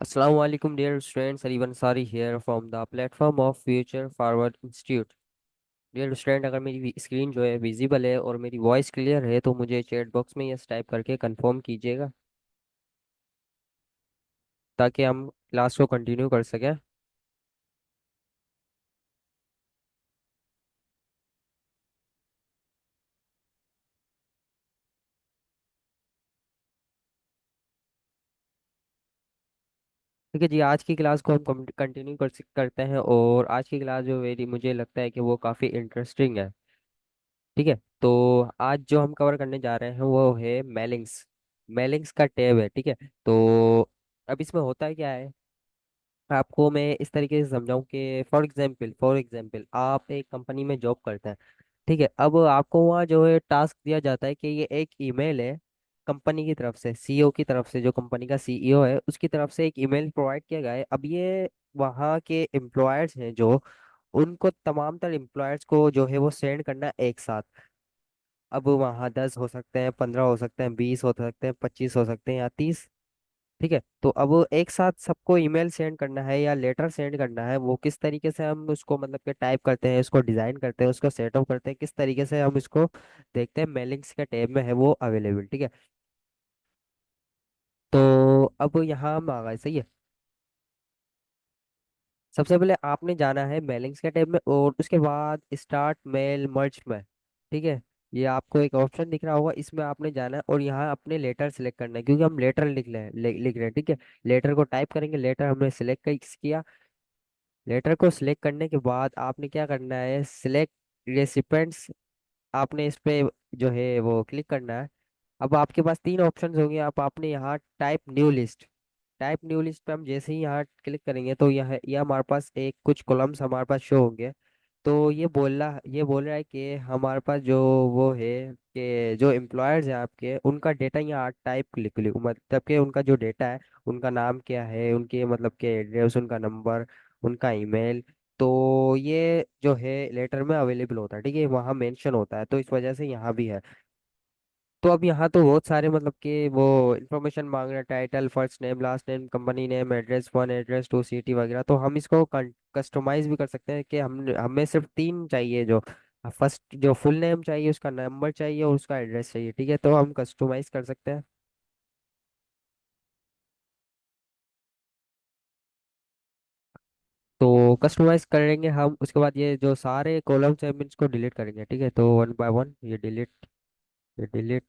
Assalamu alaikum, dear students. Ali Ansari here from the platform of Future Forward Institute. Dear student, अगर मेरी screen जो है visible है और मेरी वॉइस क्लियर है तो मुझे चैट बॉक्स में यस टाइप करके कंफर्म कीजिएगा ताकि हम क्लास को कंटिन्यू कर सकें। ठीक है जी, आज की क्लास को हम कंटिन्यू करते हैं और आज की क्लास जो मेरी मुझे लगता है कि वो काफ़ी इंटरेस्टिंग है। ठीक है, तो आज जो हम कवर करने जा रहे हैं वो है मेलिंग्स। मेलिंग्स का टैब है। ठीक है, तो अब इसमें होता है क्या है, आपको मैं इस तरीके से समझाऊं कि फॉर एग्जाम्पल आप एक कंपनी में जॉब करते हैं। ठीक है, अब आपको वहाँ जो है टास्क दिया जाता है कि ये एक ईमेल है, कंपनी की तरफ से, सीईओ की तरफ से, जो कंपनी का सीईओ है उसकी तरफ से एक ईमेल प्रोवाइड किया गया है। अब ये वहाँ के एम्प्लॉयर्स हैं जो, उनको तमाम तर एम्प्लॉयर्स को जो है वो सेंड करना है एक साथ। अब वहाँ 10 हो सकते हैं, 15 हो सकते हैं, 20 हो सकते हैं, 25 हो सकते हैं या 30। ठीक है, तो अब एक साथ सबको ईमेल सेंड करना है या लेटर सेंड करना है, वो किस तरीके से हम उसको मतलब कि टाइप करते हैं, उसको डिजाइन करते हैं, उसको सेटअप करते हैं, किस तरीके से हम इसको देखते हैं, मेलिंग्स के टैब में है वो अवेलेबल। ठीक है, तो अब यहाँ हम आ गए, सही है। सबसे पहले आपने जाना है मेलिंग्स के टैब में और उसके बाद स्टार्ट मेल मर्ज में। ठीक है, ये आपको एक ऑप्शन दिख रहा होगा, इसमें आपने जाना है और यहाँ अपने लेटर सेलेक्ट करना है क्योंकि हम लेटर लिख रहे हैं। ठीक है, लेटर को टाइप करेंगे, लेटर हमने सिलेक्ट किया। लेटर को सिलेक्ट करने के बाद आपने क्या करना है, सिलेक्ट रेसिपेंट्स, आपने इस पे जो है वो क्लिक करना है। अब आपके पास तीन ऑप्शंस होंगे, आप आपने यहाँ टाइप न्यू लिस्ट पे हम जैसे ही यहाँ क्लिक करेंगे तो यह हमारे पास एक कुछ कॉलम्स हमारे पास शो होंगे। तो ये बोल रहा है कि हमारे पास जो वो है कि जो एम्प्लॉयर्स हैं आपके, उनका डेटा यहाँ टाइप लिख लो, मतलब कि उनका जो डेटा है, उनका नाम क्या है, उनके मतलब के एड्रेस, उनका नंबर, उनका ईमेल, तो ये जो है लेटर में अवेलेबल होता है। ठीक है, वहाँ मेंशन होता है, तो इस वजह से यहाँ भी है। तो अब यहाँ तो बहुत सारे मतलब कि वो इन्फॉर्मेशन मांग रहा है, title, first name, last name, company name, address, one address, two city वगैरह। तो हम इसको कस्टमाइज भी कर सकते हैं कि हम हमें सिर्फ तीन चाहिए, जो फर्स्ट जो फुल नेम चाहिए, उसका नंबर चाहिए और उसका एड्रेस चाहिए। ठीक है, तो हम कस्टमाइज कर सकते हैं। तो कस्टमाइज करेंगे हम, उसके बाद ये जो सारे कॉलम्स हैं हम इसको डिलीट करेंगे। ठीक है, तो वन बाय वन ये डिलीट, ये डिलीट।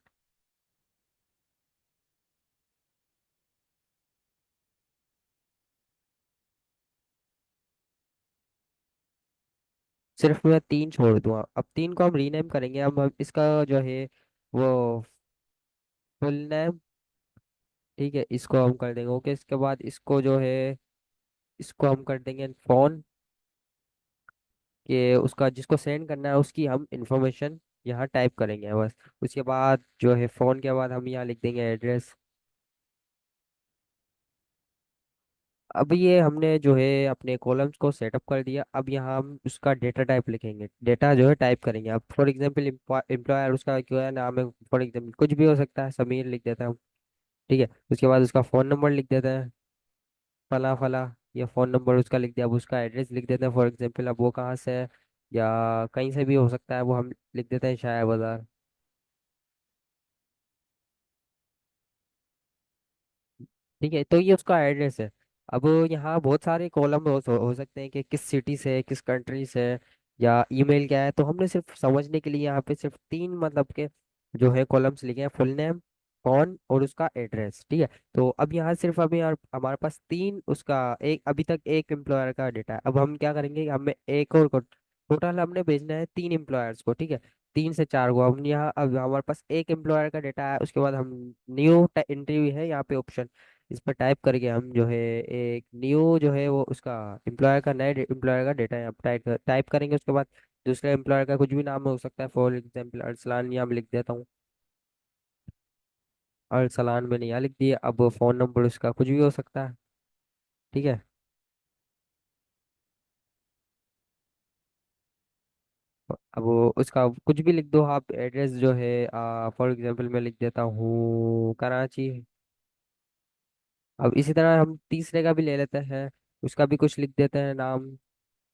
सिर्फ मैं तीन छोड़ दूंगा, अब तीन को हम रीनेम करेंगे। अब इसका जो है वो फुल नेम, ठीक है, इसको हम कर देंगे ओके। इसके बाद इसको जो है, इसको हम कर देंगे फोन, कि उसका जिसको सेंड करना है उसकी हम इंफॉर्मेशन यहाँ टाइप करेंगे बस। उसके बाद जो है फोन के बाद हम यहाँ लिख देंगे एड्रेस। अब ये हमने जो है अपने कॉलम्स को सेटअप कर दिया। अब यहाँ हम उसका डेटा टाइप लिखेंगे, डेटा जो है टाइप करेंगे। अब फॉर एग्जांपल एम्प्लॉयर, उसका क्या है नाम है, फॉर एग्जांपल कुछ भी हो सकता है, समीर लिख देता हूँ। ठीक है, उसके बाद उसका फ़ोन नंबर लिख देते हैं, फला फला, ये फ़ोन नंबर उसका लिख दिया। अब उसका एड्रेस लिख देते हैं, फॉर एग्जांपल अब वो कहाँ से है, या कहीं से भी हो सकता है, वो हम लिख देते हैं शाया बाजार। ठीक है, तो ये उसका एड्रेस है। अब यहाँ बहुत सारे कॉलम हो सकते हैं कि किस सिटी से है, किस कंट्री से है, या ईमेल क्या है। तो हमने सिर्फ समझने के लिए यहाँ पे सिर्फ तीन मतलब के जो है कॉलम्स लिखे हैं, फुल नेम, कौन और उसका एड्रेस। ठीक है, तो अब यहाँ सिर्फ अभी हमारे पास तीन उसका, एक अभी तक एक एम्प्लॉयर का डेटा है। अब हम क्या करेंगे, हमें एक और टोटल हमने भेजना है तीन एम्प्लॉयर्स को। ठीक है, तीन से चार को हम यहाँ, अब हमारे पास एक एम्प्लॉयर का डेटा है। उसके बाद हम न्यू इंटरव्यू है यहाँ पे ऑप्शन, इस पर टाइप करके हम जो है एक न्यू जो है वो उसका एम्प्लॉयर का, नए एम्प्लॉयर का डेटा यहाँ टाइप करेंगे। उसके बाद दूसरे एम्प्लॉयर का कुछ भी नाम हो सकता है, फॉर एग्जाम्पल अरसलान यहाँ मैं लिख देता हूँ। अरसलान मैंने यहाँ लिख दिया। अब फ़ोन नंबर उसका कुछ भी हो सकता है। ठीक है, अब वो उसका कुछ भी लिख दो आप, एड्रेस जो है फॉर एग्जाम्पल मैं लिख देता हूँ कराची। अब इसी तरह हम तीसरे का भी ले लेते हैं, उसका भी कुछ लिख देते हैं नाम।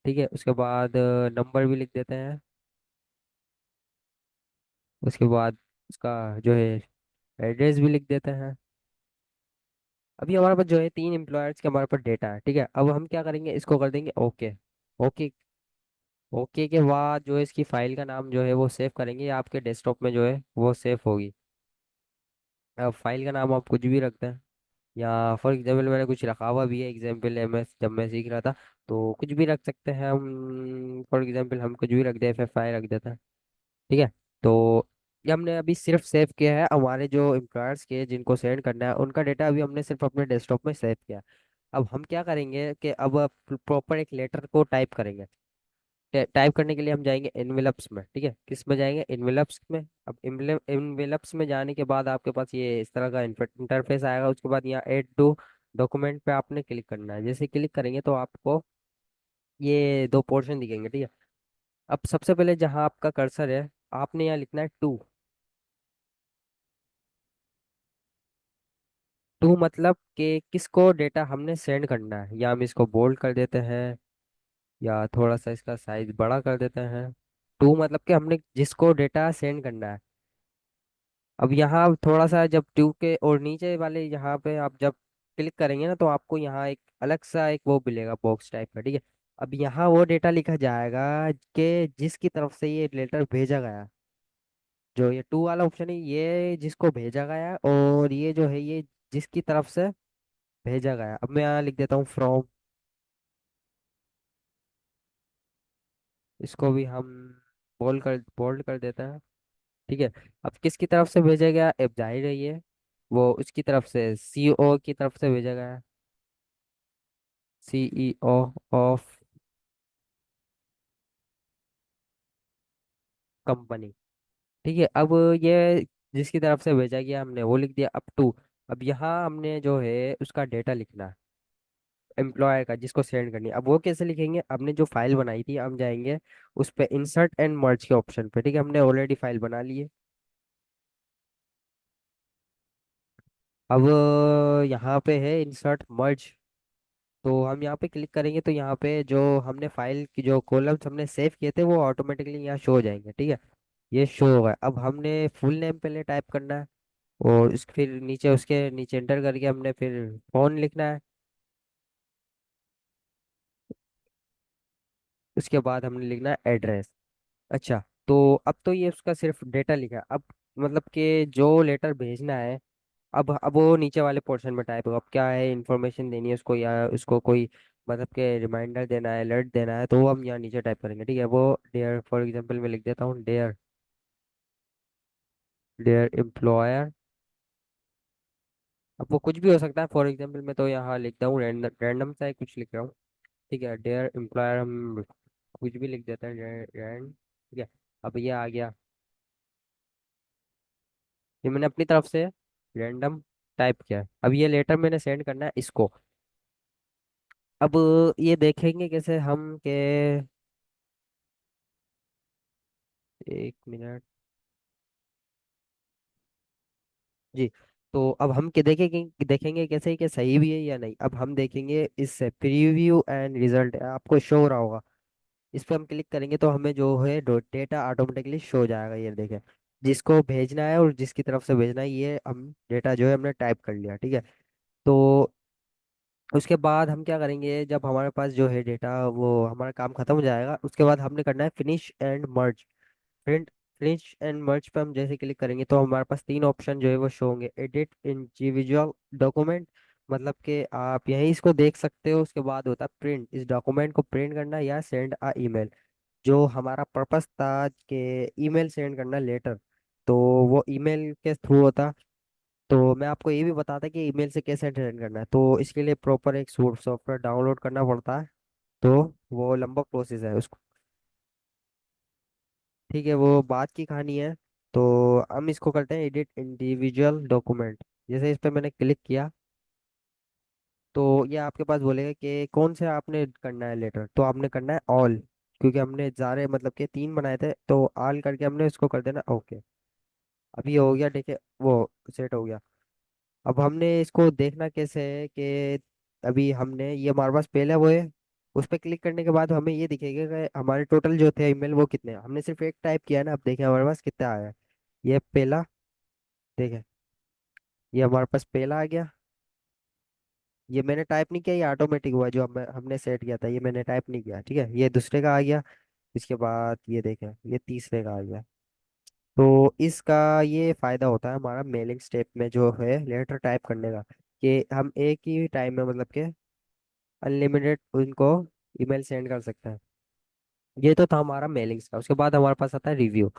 ठीक है, उसके बाद नंबर भी लिख देते हैं। उसके बाद उसका जो है एड्रेस भी लिख देते हैं। अभी हमारे पास जो है 3 एम्प्लॉयर्स के हमारे पास डेटा है। ठीक है, अब हम क्या करेंगे, इसको कर देंगे ओके। ओके। ओके के बाद जो है इसकी फाइल का नाम जो है वो सेव करेंगे, या आपके डेस्कटॉप में जो है वो सेव होगी। अब फाइल का नाम आप कुछ भी रखते हैं, या फॉर एग्जाम्पल मैंने कुछ रखा हुआ भी है, एग्जाम्पल एमएस जब मैं सीख रहा था, तो कुछ भी रख सकते हैं हम। फॉर एग्जाम्पल हम कुछ भी रख दे, FFI रख देते हैं। ठीक है। तो ये हमने अभी सिर्फ सेव किया है, हमारे जो एम्प्लॉयर्स के जिनको सेंड करना है उनका डेटा अभी हमने सिर्फ अपने डेस्कटॉप में सेव किया। अब हम क्या करेंगे कि अब प्रॉपर एक लेटर को टाइप करेंगे। टाइप करने के लिए हम जाएंगे एनवेलप्स में। ठीक है, किस में जाएंगे, एनवेलप्स में। अब एनवेलप्स में जाने के बाद आपके पास ये इस तरह का इंटरफेस आएगा। उसके बाद यहाँ ऐड टू डॉक्यूमेंट पे आपने क्लिक करना है। जैसे क्लिक करेंगे तो आपको ये दो पोर्शन दिखेंगे। ठीक है, अब सबसे पहले जहाँ आपका कर्सर है, आपने यहाँ लिखना है टू। टू मतलब कि किसको डेटा हमने सेंड करना है, या हम इसको बोल्ड कर देते हैं, या थोड़ा सा इसका साइज बड़ा कर देते हैं। टू मतलब कि हमने जिसको डेटा सेंड करना है। अब यहाँ थोड़ा सा जब ट्यूब के और नीचे वाले यहाँ पे आप जब क्लिक करेंगे ना, तो आपको यहाँ एक अलग सा एक वो मिलेगा बॉक्स टाइप का। ठीक है, अब यहाँ वो डेटा लिखा जाएगा कि जिसकी तरफ से ये लेटर भेजा गया। जो ये टू वाला ऑप्शन है, ये जिसको भेजा गया, और ये जो है ये जिसकी तरफ से भेजा गया। अब मैं यहाँ लिख देता हूँ फ्रॉम। इसको भी हम बोल्ड कर देते हैं। ठीक है, अब किसकी तरफ से भेजा गया, अब जाहिर है ये वो उसकी तरफ से, CEO की तरफ से भेजा गया है। CEO of company. ठीक है, अब ये जिसकी तरफ से भेजा गया हमने वो लिख दिया अप टू। अब यहाँ हमने जो है उसका डेटा लिखना है, एम्प्लॉयर का जिसको सेंड करनी है। अब वो कैसे लिखेंगे, हमने जो फाइल बनाई थी हम जाएंगे उस पे इंसर्ट एंड मर्ज के ऑप्शन पे। ठीक है, हमने ऑलरेडी फाइल बना ली है। अब यहाँ पे है इंसर्ट मर्ज, तो हम यहाँ पे क्लिक करेंगे तो यहाँ पे जो हमने फाइल की जो कॉलम्स हमने सेव किए थे वो ऑटोमेटिकली यहाँ शो हो जाएंगे। ठीक है, ये शो होगा। अब हमने फुल नेम पहले टाइप करना है, और फिर नीचे उसके नीचे एंटर करके हमने फिर फोन लिखना है। उसके बाद हमने लिखना है एड्रेस। अच्छा, तो अब तो ये उसका सिर्फ डेटा लिखा है। अब मतलब कि जो लेटर भेजना है, अब वो नीचे वाले पोर्शन में टाइप होगा। अब क्या है, इन्फॉर्मेशन देनी है उसको, या उसको कोई मतलब के रिमाइंडर देना है, अलर्ट देना है, तो वो हम यहाँ नीचे टाइप करेंगे। ठीक है, वो डेयर फॉर एग्जांपल मैं लिख देता हूँ, डेयर डेयर एम्प्लॉयर। अब वो कुछ भी हो सकता है, फॉर एग्जांपल मैं तो यहाँ लिखता हूँ रैंडम रैंडम सा ही कुछ लिख रहा हूँ। ठीक है, डेयर एम्प्लॉयर हम कुछ भी लिख देते हैं, रैंड। ठीक है, अब ये आ गया, ये मैंने अपनी तरफ से रैंडम टाइप किया है। अब ये लेटर मैंने सेंड करना है इसको। अब ये देखेंगे कैसे हम के, 1 मिनट जी। तो अब हम के देखेंगे कैसे कि सही भी है या नहीं। अब हम देखेंगे इससे प्रीव्यू एंड रिजल्ट आपको शो हो रहा होगा। इस पर हम क्लिक करेंगे तो हमें जो है डेटा ऑटोमेटिकली शो हो जाएगा। ये देखें, जिसको भेजना है और जिसकी तरफ से भेजना है, ये हम डेटा जो है हमने टाइप कर लिया। ठीक है, तो उसके बाद हम क्या करेंगे, जब हमारे पास जो है डेटा वो हमारा काम खत्म हो जाएगा, उसके बाद हमने करना है finish and merge. Print finish and merge पे हम जैसे क्लिक करेंगे तो हमारे पास 3 ऑप्शन जो है वो शो होंगे। एडिट इंडिविजुअल डॉक्यूमेंट, मतलब कि आप यहीं इसको देख सकते हो। उसके बाद होता है प्रिंट, इस डॉक्यूमेंट को प्रिंट करना, या सेंड अ ईमेल। जो हमारा पर्पस था कि ईमेल सेंड करना लेटर, तो वो ईमेल के थ्रू होता। तो मैं आपको ये भी बताता कि ईमेल से कैसे सेंड करना है, तो इसके लिए प्रॉपर एक सॉफ्टवेयर डाउनलोड करना पड़ता है। तो वो लंबा प्रोसेस है उसको। ठीक है, वो बात की कहानी है। तो हम इसको करते हैं एडिट इंडिविजुअल डॉक्यूमेंट। जैसे इस पे मैंने क्लिक किया, तो ये आपके पास बोलेगा कि कौन से आपने करना है लेटर, तो आपने करना है ऑल। क्योंकि हमने सारे मतलब के 3 बनाए थे, तो ऑल करके हमने इसको कर देना ओके। अभी हो गया, देखिए वो सेट हो गया। अब हमने इसको देखना कैसे है कि अभी हमने ये हमारे पास पहले वो है, उस पर क्लिक करने के बाद हमें ये दिखेगा कि हमारे टोटल जो थे ईमेल वो कितने हैं। हमने सिर्फ एक टाइप किया है ना, अब देखें हमारे पास कितना आया है। ये पहला, देखें, ये हमारे पास पहला आ गया। ये मैंने टाइप नहीं किया, ये ऑटोमेटिक हुआ जो हमने सेट किया था, ये मैंने टाइप नहीं किया, ठीक है। ये दूसरे का आ गया। इसके बाद ये देखें, ये तीसरे का आ गया। तो इसका ये फायदा होता है हमारा मेलिंग स्टेप में जो है लेटर टाइप करने का, कि हम एक ही टाइम में मतलब के अनलिमिटेड उनको ईमेल सेंड कर सकते हैं। ये तो था हमारा मेलिंग्स का। उसके बाद हमारे पास आता है रिव्यू।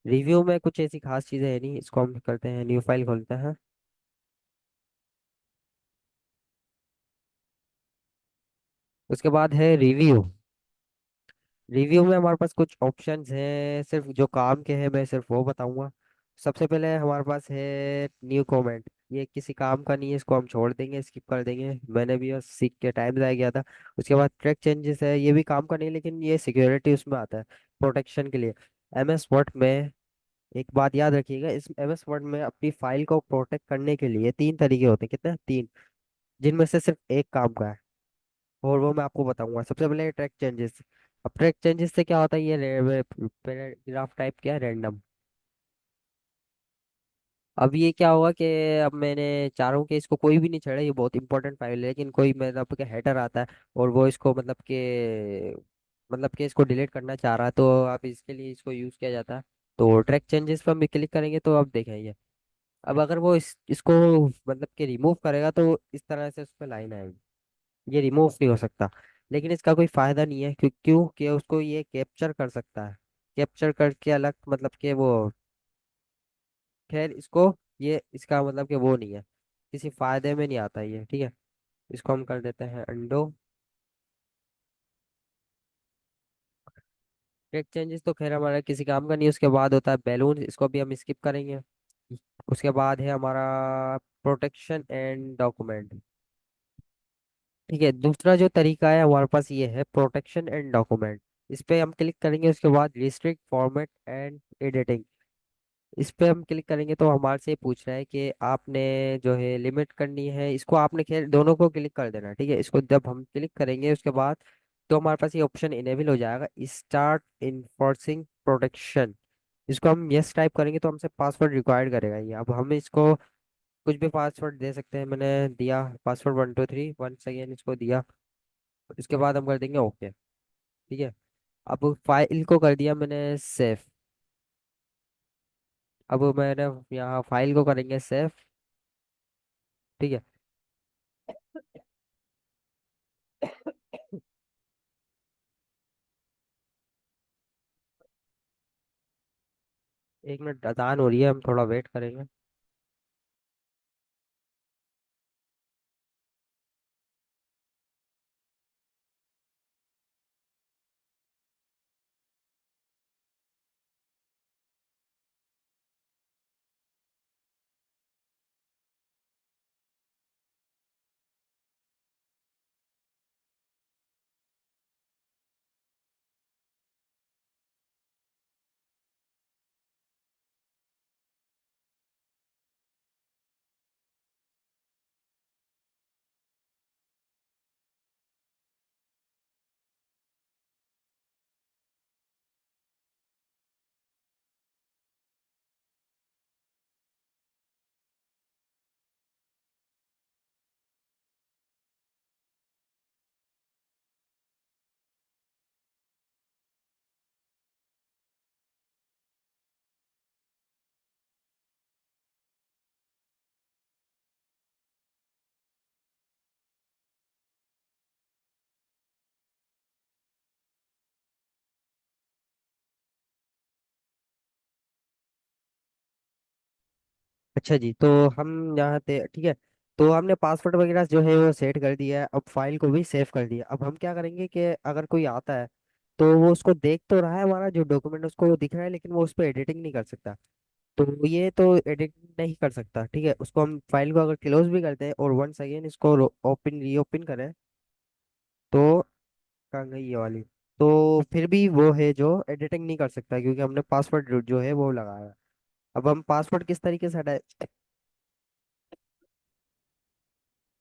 रिव्यू में कुछ ऐसी खास चीजें है नहीं, इसको हम करते हैं, न्यू फाइल खोलते हैं। उसके बाद है रिव्यू। रिव्यू में हमारे पास कुछ ऑप्शंस हैं, सिर्फ जो काम के हैं मैं सिर्फ वो बताऊंगा। सबसे पहले हमारे पास है न्यू कमेंट। ये किसी काम का नहीं है, इसको हम छोड़ देंगे, स्किप कर देंगे, मैंने भी बस सीख के टाइम ज़ाया गया था। उसके बाद ट्रैक चेंजेस है, ये भी काम का नहीं है, लेकिन ये सिक्योरिटी उसमें आता है, प्रोटेक्शन के लिए। एम एस वर्ड में एक बात याद रखिएगा, इस एम एस वर्ड में अपनी फाइल को प्रोटेक्ट करने के लिए तीन तरीके होते हैं। कितने? तीन, जिनमें से सिर्फ एक काम का है, और वो मैं आपको बताऊंगा। सबसे पहले ट्रैक चेंजेस। अब ट्रैक चेंजेस से क्या होता है, ये पैराग्राफ टाइप क्या, रैंडम। अब ये क्या होगा कि अब मैंने चाह रहा हूँ कि इसको कोई भी नहीं छेड़े, ये बहुत इंपॉर्टेंट फाइल है, लेकिन कोई मतलब के हेडर आता है और वो इसको मतलब कि इसको डिलीट करना चाह रहा है, तो आप इसके लिए इसको यूज़ किया जाता है। तो ट्रैक चेंजेस पर हम क्लिक करेंगे तो अब देखें ये, अब अगर वो इसको मतलब कि रिमूव करेगा तो इस तरह से उस पर लाइन आएगी। ये रिमूव नहीं हो सकता, लेकिन इसका कोई फायदा नहीं है, क्योंकि उसको ये कैप्चर कर सकता है। कैप्चर करके अलग मतलब कि वो, खैर इसको, ये इसका मतलब कि वो नहीं है, किसी फायदे में नहीं आता ये, ठीक है। इसको हम कर देते हैं अंडो। टेक्स्ट चेंजेस तो खैर हमारा किसी काम का नहीं है। उसके बाद होता है बैलून, इसको भी हम स्किप करेंगे। उसके बाद है हमारा प्रोटेक्शन एंड डॉक्यूमेंट। ठीक है, दूसरा जो तरीका है हमारे पास ये है प्रोटेक्शन एंड डॉक्यूमेंट। इस पे हम क्लिक करेंगे, उसके बाद रिस्ट्रिक्ट फॉर्मेट एंड एडिटिंग। इस पे हम क्लिक करेंगे तो हमारे से पूछ रहा है कि आपने जो है लिमिट करनी है इसको, आपने खेल दोनों को क्लिक कर देना है, ठीक है। इसको जब हम क्लिक करेंगे उसके बाद तो हमारे पास ये ऑप्शन इनेबल हो जाएगा, स्टार्ट इन्फोर्सिंग प्रोटेक्शन। इसको हम यस टाइप करेंगे तो हमसे पासवर्ड रिक्वायर्ड करेगा ये। अब हम इसको कुछ भी पासवर्ड दे सकते हैं, मैंने दिया पासवर्ड 1 2 3 वन सेकेंड इसको दिया। इसके बाद हम कर देंगे ओके, ठीक है। अब फाइल को कर दिया मैंने सेव। अब मैंने यहाँ फाइल को करेंगे सेव, ठीक है। 1 मिनट अजान हो रही है, हम थोड़ा वेट करेंगे। अच्छा जी, तो हम यहाँ पे ठीक है, तो हमने पासवर्ड वगैरह जो है वो सेट कर दिया है, अब फाइल को भी सेव कर दिया। अब हम क्या करेंगे कि अगर कोई आता है तो वो उसको देख तो रहा है, हमारा जो डॉक्यूमेंट उसको दिख रहा है, लेकिन वो उस पर एडिटिंग नहीं कर सकता। तो ये तो एडिट नहीं कर सकता, ठीक है। उसको हम फाइल को अगर क्लोज भी करते हैं और वंस अगेन इसको ओपन रीओपन करें तो कहाँ गई ये वाली, तो फिर भी वो है जो एडिटिंग नहीं कर सकता, क्योंकि हमने पासवर्ड जो है वो लगाया है। अब हम पासवर्ड किस तरीके से हटाए,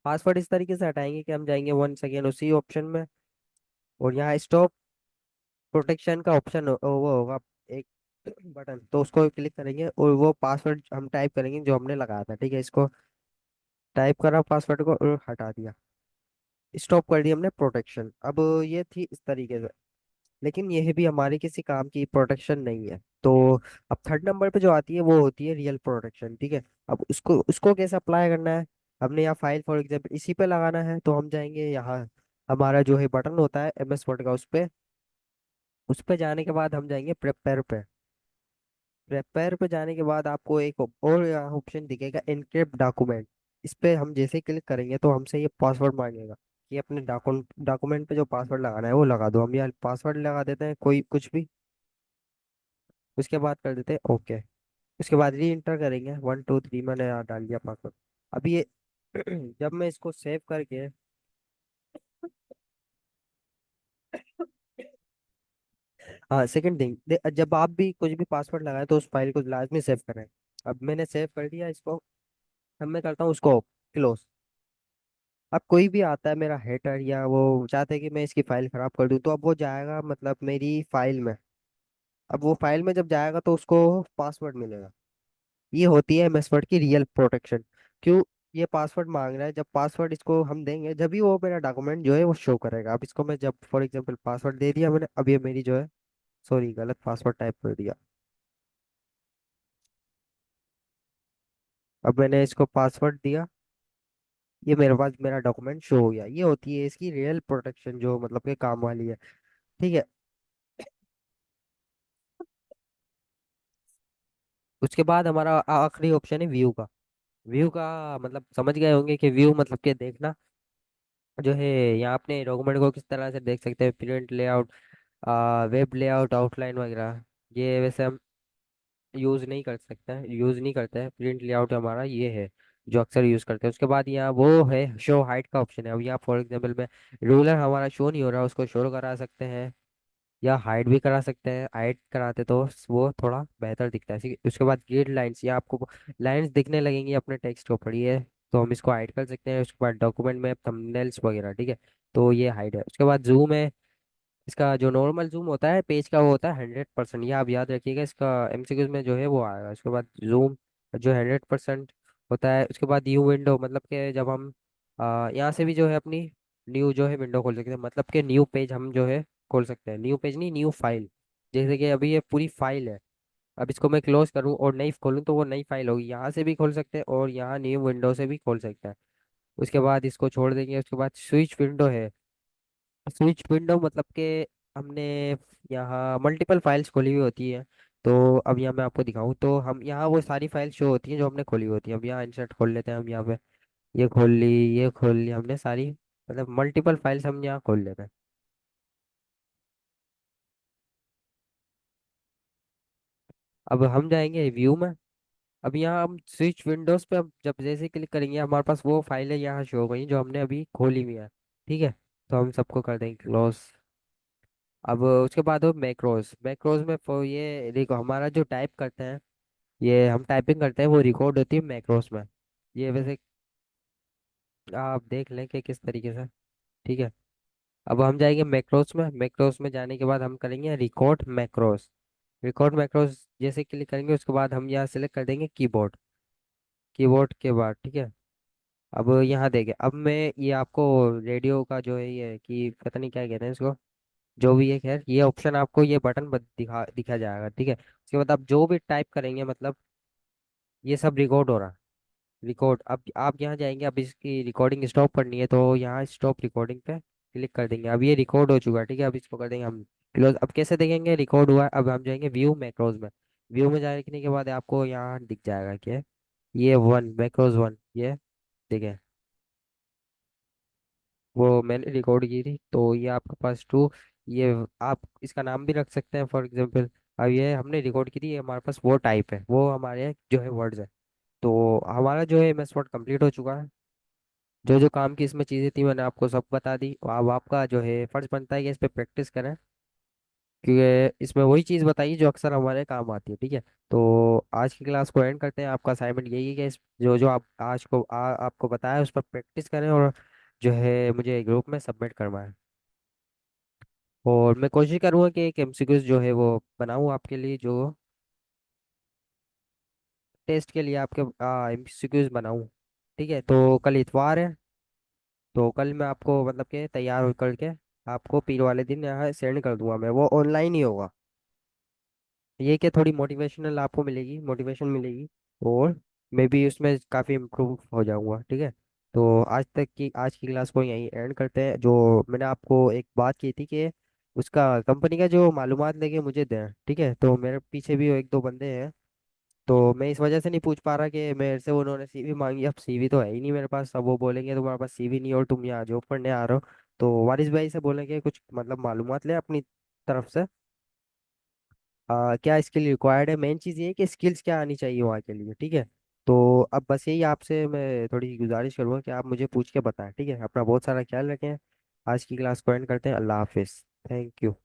पासवर्ड इस तरीके से हटाएंगे कि हम जाएंगे 1 सेकेंड उसी ऑप्शन में, और यहाँ स्टॉप प्रोटेक्शन का ऑप्शन वो होगा एक बटन, तो उसको क्लिक करेंगे और वो पासवर्ड हम टाइप करेंगे जो हमने लगाया था। ठीक है, इसको टाइप करा पासवर्ड को और हटा दिया, स्टॉप कर दिया हमने प्रोटेक्शन। अब ये थी इस तरीके से, लेकिन यह भी हमारी किसी काम की प्रोटेक्शन नहीं है। तो अब थर्ड नंबर पे जो आती है वो होती है रियल प्रोटेक्शन। ठीक है, अब उसको उसको कैसे अप्लाई करना है, हमने यहाँ फाइल फॉर एग्जाम्पल इसी पे लगाना है, तो हम जाएंगे यहाँ, हमारा जो है बटन होता है MS वर्ड का, उस पे जाने के बाद हम जाएंगे प्रिपेयर पे। प्रिपेयर पे जाने के बाद आपको एक और यहाँ ऑप्शन दिखेगा इनक्रिप्ट डॉक्यूमेंट। इस पे हम जैसे ही क्लिक करेंगे तो हमसे ये पासवर्ड मांगेगा कि अपने डॉक्यूमेंट पे जो पासवर्ड लगाना है वो लगा दो। हम यहाँ पासवर्ड लगा देते हैं कोई कुछ भी, उसके बाद कर देते हैं ओके। उसके बाद री इंटर करेंगे 1 2 3, मैंने यहाँ डाल दिया पासवर्ड। अब ये जब मैं इसको सेव करके, हाँ सेकंड थिंग, जब आप भी कुछ भी पासवर्ड लगाए तो उस फाइल को लाजमी सेव करें। अब मैंने सेव कर दिया इसको, अब मैं करता हूँ उसको क्लोज। अब कोई भी आता है मेरा हेटर या वो चाहते हैं कि मैं इसकी फाइल खराब कर दूं, तो अब वो जाएगा मतलब मेरी फाइल में। अब वो फाइल में जब जाएगा तो उसको पासवर्ड मिलेगा। ये होती है एमएस वर्ड की रियल प्रोटेक्शन। क्यों ये पासवर्ड मांग रहा है, जब पासवर्ड इसको हम देंगे जब भी वो मेरा डॉक्यूमेंट जो है वो शो करेगा। अब इसको मैं जब फॉर एग्जांपल पासवर्ड दे दिया मैंने, अब ये मेरी जो है, सॉरी गलत पासवर्ड टाइप कर दिया। अब मैंने इसको पासवर्ड दिया, ये मेरे पास मेरा डॉक्यूमेंट शो हो गया। ये होती है इसकी रियल प्रोटेक्शन जो मतलब के काम वाली है। ठीक है, उसके बाद हमारा आखिरी ऑप्शन है व्यू का। व्यू का मतलब समझ गए होंगे कि व्यू मतलब के देखना जो है, यहाँ अपने डॉक्यूमेंट को किस तरह से देख सकते हैं, print layout, web layout, outline वगैरह। ये वैसे हम यूज़ नहीं कर सकते हैं, यूज़ नहीं करते हैं प्रिंट लेआउट, हमारा ये है जो अक्सर यूज़ करते हैं। उसके बाद यहाँ वो है शो हाइट का ऑप्शन है। अब यहाँ फॉर एग्जांपल में रूलर हमारा शो नहीं हो रहा, उसको शो करा सकते हैं या हाइड भी करा सकते हैं। हाइड कराते तो वो थोड़ा बेहतर दिखता है। उसके बाद ग्रिड लाइंस, या आपको लाइंस दिखने लगेंगी अपने टेक्स्ट को पढ़िए, तो हम इसको हाइड कर सकते हैं। उसके बाद डॉक्यूमेंट में थंबनेल्स वगैरह, ठीक है, तो ये हाइड है। उसके बाद जूम है, इसका जो नॉर्मल जूम होता है पेज का वो होता है 100%, ये आप याद रखिएगा, इसका MCQs में जो है वो आएगा। उसके बाद जूम जो 100% होता है। उसके बाद यू विंडो, मतलब कि जब हम यहाँ से भी जो है अपनी न्यू जो है विंडो खोल सकते हैं, मतलब कि न्यू पेज हम जो है खोल सकते हैं। न्यू पेज नहीं, न्यू फाइल। जैसे कि अभी ये पूरी फाइल है, अब इसको मैं क्लोज करूँ और नई खोलूँ तो वो नई फाइल होगी। यहाँ से भी खोल सकते हैं और यहाँ न्यू विंडो से भी खोल सकते हैं। उसके बाद इसको छोड़ देंगे। उसके बाद स्विच विंडो है। स्विच विंडो मतलब कि हमने यहाँ मल्टीपल फाइल्स खोली हुई होती है, तो अब यहाँ मैं आपको दिखाऊं तो हम यहाँ वो सारी फाइल शो होती हैं जो हमने खोली होती है। अब यहाँ इंसर्ट खोल लेते हैं हम यहाँ पे, ये खोल ली, ये खोल ली हमने सारी, मतलब मल्टीपल फाइल्स हम यहाँ खोल लेते हैं। अब हम जाएंगे व्यू में। अब यहाँ हम स्विच विंडोज पे अब जब जैसे क्लिक करेंगे हमारे पास वो फाइलें यहाँ शो हो गई जो हमने अभी खोली हुई है। ठीक है, तो हम सबको कर देंगे क्लोज। अब उसके बाद हो मैक्रोज। मैक्रोज में ये देखो हमारा जो टाइप करते हैं, ये हम टाइपिंग करते हैं वो रिकॉर्ड होती है मैक्रोस में। ये वैसे आप देख लें कि किस तरीके से। ठीक है, अब हम जाएंगे मैक्रोस में। मैक्रोस में जाने के बाद हम करेंगे रिकॉर्ड मैक्रोस। रिकॉर्ड मैक्रोस जैसे क्लिक करेंगे उसके बाद हम यहाँ सेलेक्ट कर देंगे कीबोर्ड। कीबोर्ड के बाद ठीक है, अब यहाँ देंगे। अब मैं ये आपको रेडियो का जो है ये कि पता नहीं क्या कहते हैं इसको, जो भी है खैर, ये ऑप्शन आपको ये बटन दिखा जाएगा। ठीक है, उसके बाद आप जो भी टाइप करेंगे मतलब ये सब रिकॉर्ड हो रहा। रिकॉर्ड, अब आप यहाँ जाएंगे, अब इसकी रिकॉर्डिंग स्टॉप करनी है तो यहाँ स्टॉप रिकॉर्डिंग पे क्लिक कर देंगे। अब ये रिकॉर्ड हो चुका है। ठीक है, अब इसको कर देंगे हम क्लोज। अब कैसे देखेंगे रिकॉर्ड हुआ है, अब हम जाएंगे व्यू मैक्रोज में। व्यू में जाने के बाद आपको यहाँ दिख जाएगा कि ये वन मैक्रोज वन, ये देखें वो मैंने रिकॉर्ड की थी, तो ये आपके पास टू, ये आप इसका नाम भी रख सकते हैं फॉर एग्जांपल। अब ये हमने रिकॉर्ड की थी, ये हमारे पास वो टाइप है, वो हमारे जो है वर्ड्स है। तो हमारा जो है एमएस वर्ड कंप्लीट हो चुका है। जो जो काम की इसमें चीज़ें थी मैंने आपको सब बता दी। अब आपका जो है फर्ज बनता है कि इस पे प्रैक्टिस करें। क्योंकि इसमें वही चीज़ बताइए जो अक्सर हमारे काम आती है, ठीक है। तो आज की क्लास को एंड करते हैं। आपका असाइनमेंट यही है कि जो जो आप आज को आपको बताया उस पर प्रैक्टिस करें, और जो है मुझे ग्रुप में सबमिट करवाएं। और मैं कोशिश करूँगा कि एक एमसीक्यूज जो है वो बनाऊँ आपके लिए, जो टेस्ट के लिए आपके एमसीक्यूज बनाऊँ। ठीक है, तो कल इतवार है, तो कल मैं आपको मतलब कि तैयार हो करके आपको पीर वाले दिन यहाँ सेंड कर दूंगा। मैं वो ऑनलाइन ही होगा। ये कि थोड़ी मोटिवेशनल आपको मिलेगी, मोटिवेशन मिलेगी, और मैं भी उसमें काफ़ी इम्प्रूव हो जाऊंगा, ठीक है। तो आज की क्लास को यहीं एंड करते हैं। जो मैंने आपको एक बात की थी कि उसका कंपनी का जो मालूमात लेके मुझे दें, ठीक है। तो मेरे पीछे भी एक दो बंदे हैं, तो मैं इस वजह से नहीं पूछ पा रहा कि मेरे से उन्होंने सीवी मांगी। अब सीवी तो है ही नहीं मेरे पास। अब वो बोलेंगे तुम्हारे पास सीवी नहीं और तुम यहाँ जॉब करने आ रहे हो, तो वारिस भाई से बोलेंगे कुछ मतलब मालूमात ले अपनी तरफ से। क्या स्किल रिक्वायर्ड है, मेन चीज़ ये है कि स्किल्स क्या आनी चाहिए वहाँ के लिए, ठीक है। तो अब बस यही आपसे मैं थोड़ी गुजारिश करूँगा कि आप मुझे पूछ के बताएं, ठीक है। अपना बहुत सारा ख्याल रखें। आज की क्लास को एंड करते हैं। अल्लाह हाफिज़। Thank you.